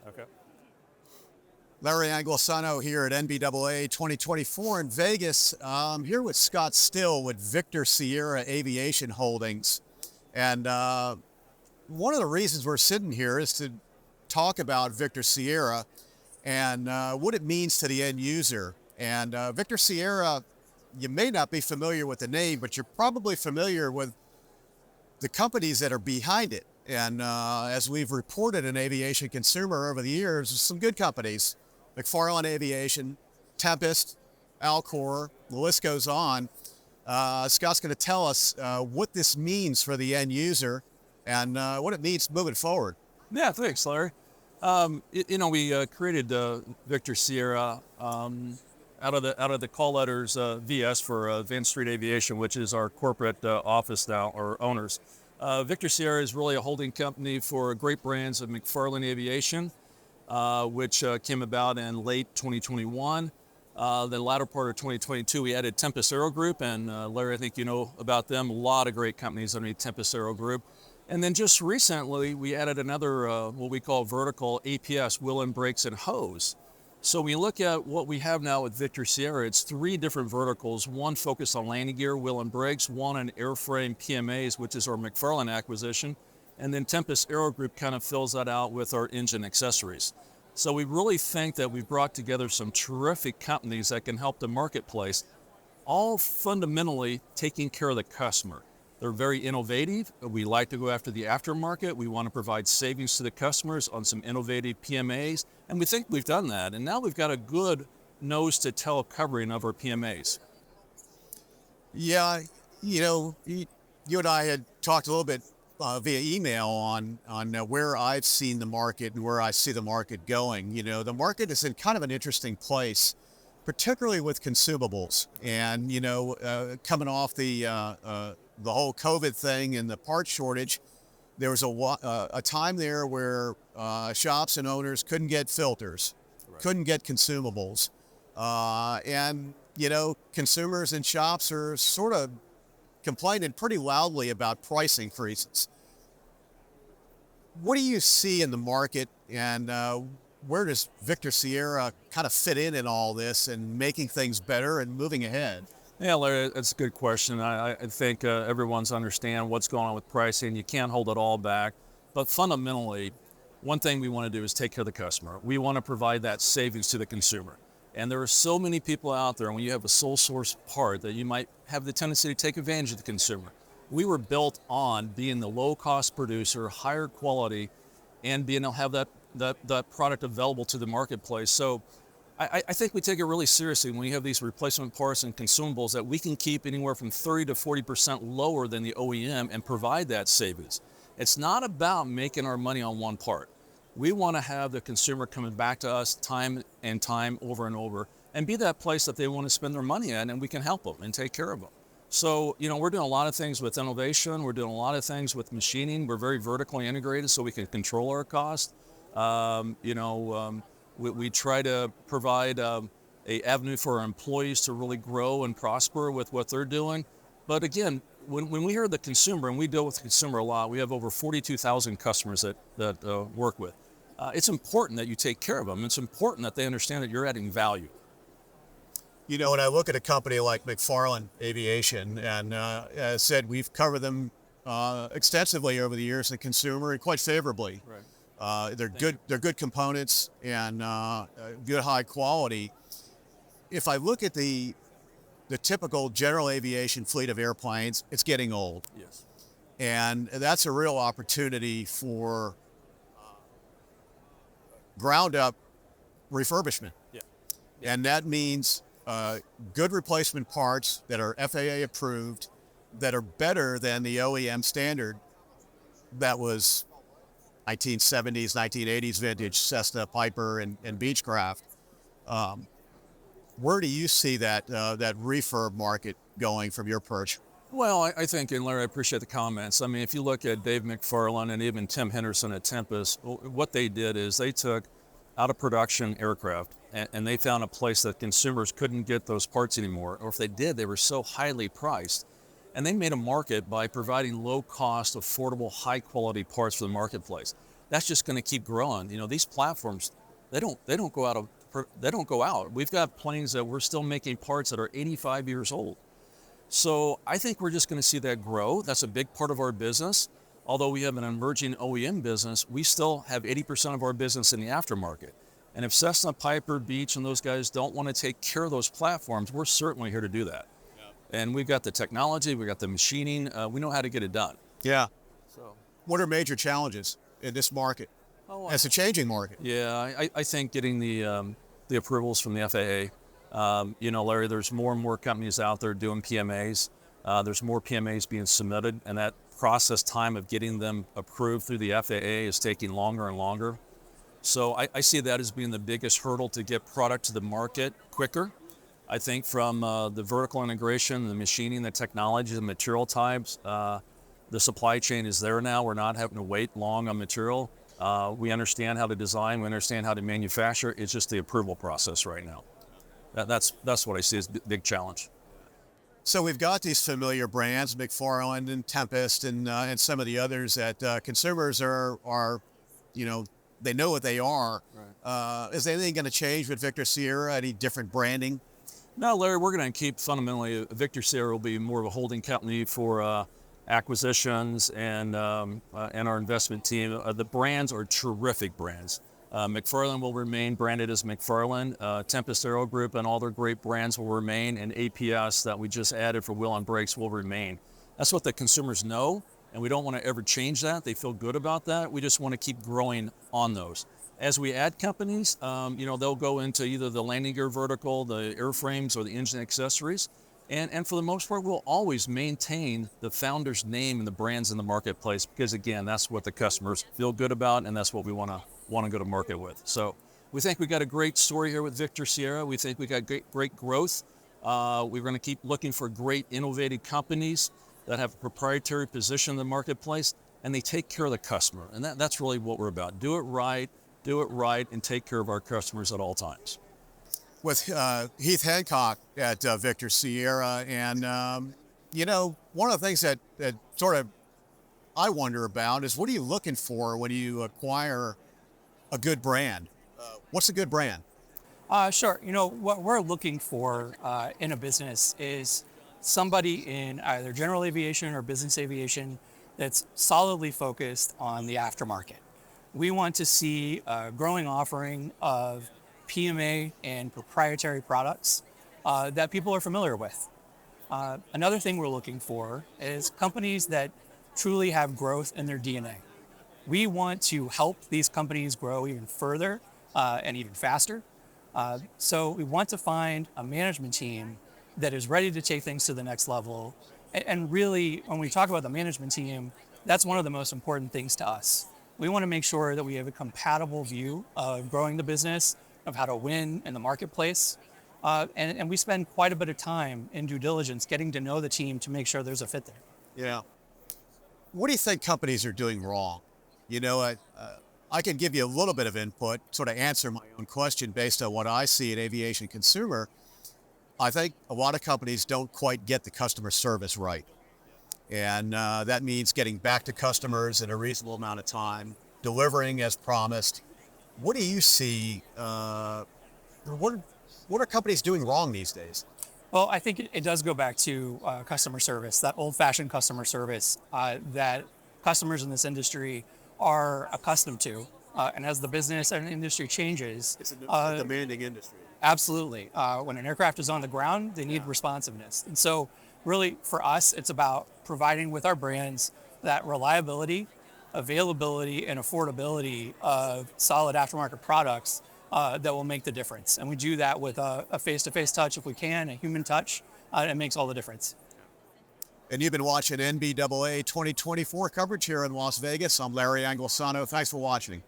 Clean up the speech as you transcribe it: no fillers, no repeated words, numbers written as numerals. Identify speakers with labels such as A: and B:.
A: Okay.
B: Larry Anglisano here at NBAA 2024 in Vegas. I'm here with Scott Still with Victor Sierra Aviation Holdings. And one of the reasons we're sitting here is to talk about Victor Sierra and what it means to the end user. And Victor Sierra, you may not be familiar with the name, but you're probably familiar with the companies that are behind it. And as we've reported in Aviation Consumer over the years, there's some good companies. McFarland Aviation, Tempest, Alcor, the list goes on. Scott's going to tell us what this means for the end user and what it means moving forward.
A: Yeah, thanks, Larry. We created Victor Sierra out of the call letters VS for Van Street Aviation, which is our corporate office now, or owners. Victor Sierra is really a holding company for great brands of McFarland Aviation, which came about in late 2021. The latter part of 2022, we added Tempest Aero Group, and Larry, I think you know about them. A lot of great companies underneath Tempest Aero Group. And then just recently, we added another, what we call vertical APS, wheel and brakes and hose. So when you look at what we have now with Victor Sierra, it's three different verticals, one focused on landing gear, wheel and brakes, one on airframe PMAs, which is our McFarland acquisition, and then Tempest Aero Group kind of fills that out with our engine accessories. So we really think that we've brought together some terrific companies that can help the marketplace, all fundamentally taking care of the customer. They're very innovative. We like to go after the aftermarket. We want to provide savings to the customers on some innovative PMAs, and we think we've done that. And now we've got a good nose-to-tail covering of our PMAs.
B: Yeah, you and I had talked a little bit via email on where I've seen the market and where I see the market going. The market is in kind of an interesting place, particularly with consumables. And, coming off the whole COVID thing and the part shortage, there was a time there where shops and owners couldn't get filters,
A: Right.
B: couldn't get consumables. And, consumers and shops are sort of complaining pretty loudly about price increases. What do you see in the market, and where does Victor Sierra kind of fit in all this and making things better and moving ahead?
A: Yeah, Larry, that's a good question. I think everyone's understand what's going on with pricing. You can't hold it all back. But fundamentally, one thing we want to do is take care of the customer. We want to provide that savings to the consumer. And there are so many people out there, when you have a sole source part, that you might have the tendency to take advantage of the consumer. We were built on being the low-cost producer, higher quality, and being able to have that product available to the marketplace. So I think we take it really seriously when we have these replacement parts and consumables that we can keep anywhere from 30 to 40% lower than the OEM and provide that savings. It's not about making our money on one part. We want to have the consumer coming back to us time and time over and over and be that place that they want to spend their money at, and we can help them and take care of them. So, we're doing a lot of things with innovation. We're doing a lot of things with machining. We're very vertically integrated so we can control our cost. We try to provide a avenue for our employees to really grow and prosper with what they're doing. But again, when we hear the consumer, and we deal with the consumer a lot, we have over 42,000 customers that work with. It's important that you take care of them. It's important that they understand that you're adding value.
B: When I look at a company like McFarland Aviation, and as I said, we've covered them extensively over the years in the consumer and quite favorably.
A: Right.
B: They're good components and good high quality. If I look at the typical general aviation fleet of airplanes, it's getting old.
A: Yes.
B: And that's a real opportunity for ground up refurbishment.
A: Yeah.
B: And that means good replacement parts that are FAA approved, that are better than the OEM standard that was 1970s, 1980s vintage Cessna, Piper, and Beechcraft. Where do you see that refurb market going from your perch?
A: Well, I think, and Larry, I appreciate the comments. I mean, if you look at Dave McFarland and even Tim Henderson at Tempest, what they did is they took out of production aircraft and they found a place that consumers couldn't get those parts anymore, or if they did, they were so highly priced. And they made a market by providing low-cost, affordable, high-quality parts for the marketplace. that's just going to keep growing. These platforms, they don't go out. They don't go out. We've got planes that we're still making parts that are 85 years old. So I think we're just going to see that grow. That's a big part of our business. Although we have an emerging OEM business, we still have 80% of our business in the aftermarket. And if Cessna, Piper, Beech, and those guys don't want to take care of those platforms, we're certainly here to do that. Yeah. And we've got the technology, we've got the machining, we know how to get it done.
B: Yeah.
A: So,
B: what are major challenges in this market? It's a changing market.
A: Yeah, I think getting the approvals from the FAA. Larry, there's more and more companies out there doing PMAs. There's more PMAs being submitted, and that process time of getting them approved through the FAA is taking longer and longer. So I see that as being the biggest hurdle to get product to the market quicker. I think from the vertical integration, the machining, the technology, the material types, the supply chain is there now. We're not having to wait long on material. We understand how to design, we understand how to manufacture. It's just the approval process right now. That's what I see as a big challenge.
B: So we've got these familiar brands, McFarland and Tempest, and some of the others that consumers are, they know what they are. Right. Is anything going to change with Victor Sierra? Any different branding?
A: No, Larry, we're going to keep fundamentally, Victor Sierra will be more of a holding company for acquisitions and our investment team. The brands are terrific brands. McFarland will remain branded as McFarland. Tempest Aero Group and all their great brands will remain, and APS that we just added for wheel on brakes will remain. That's what the consumers know, and we don't want to ever change that. They feel good about that. We just want to keep growing on those. As we add companies, they'll go into either the landing gear vertical, the airframes, or the engine accessories. And for the most part, we'll always maintain the founder's name and the brands in the marketplace because, again, that's what the customers feel good about, and that's what we want to go to market with. So we think we got a great story here with Victor Sierra. We think we got great growth. We're going to keep looking for great innovative companies that have a proprietary position in the marketplace, and they take care of the customer. And that's really what we're about. Do it right, and take care of our customers at all times.
B: With Heath Hancock at Victor Sierra, and one of the things that sort of I wonder about is what are you looking for when you acquire a good brand? What's a good brand?
C: Sure. What we're looking for in a business is somebody in either general aviation or business aviation that's solidly focused on the aftermarket. We want to see a growing offering of PMA and proprietary products that people are familiar with. Another thing we're looking for is companies that truly have growth in their DNA. We want to help these companies grow even further and even faster. So we want to find a management team that is ready to take things to the next level. And really, when we talk about the management team, that's one of the most important things to us. We want to make sure that we have a compatible view of growing the business, of how to win in the marketplace. And we spend quite a bit of time in due diligence getting to know the team to make sure there's a fit there.
B: Yeah. What do you think companies are doing wrong? I can give you a little bit of input, sort of answer my own question based on what I see at Aviation Consumer. I think a lot of companies don't quite get the customer service right. And that means getting back to customers in a reasonable amount of time, delivering as promised. What do you see? What are companies doing wrong these days?
C: Well, I think it does go back to customer service, that old-fashioned customer service that customers in this industry are accustomed to. And as the business and industry changes...
B: It's a demanding industry.
C: Absolutely. When an aircraft is on the ground, they need responsiveness. And so really, for us, it's about providing with our brands that reliability, availability, and affordability of solid aftermarket products that will make the difference. And we do that with a face-to-face touch if we can, a human touch. It makes all the difference.
B: And you've been watching NBAA 2024 coverage here in Las Vegas. I'm Larry Anglisano. Thanks for watching.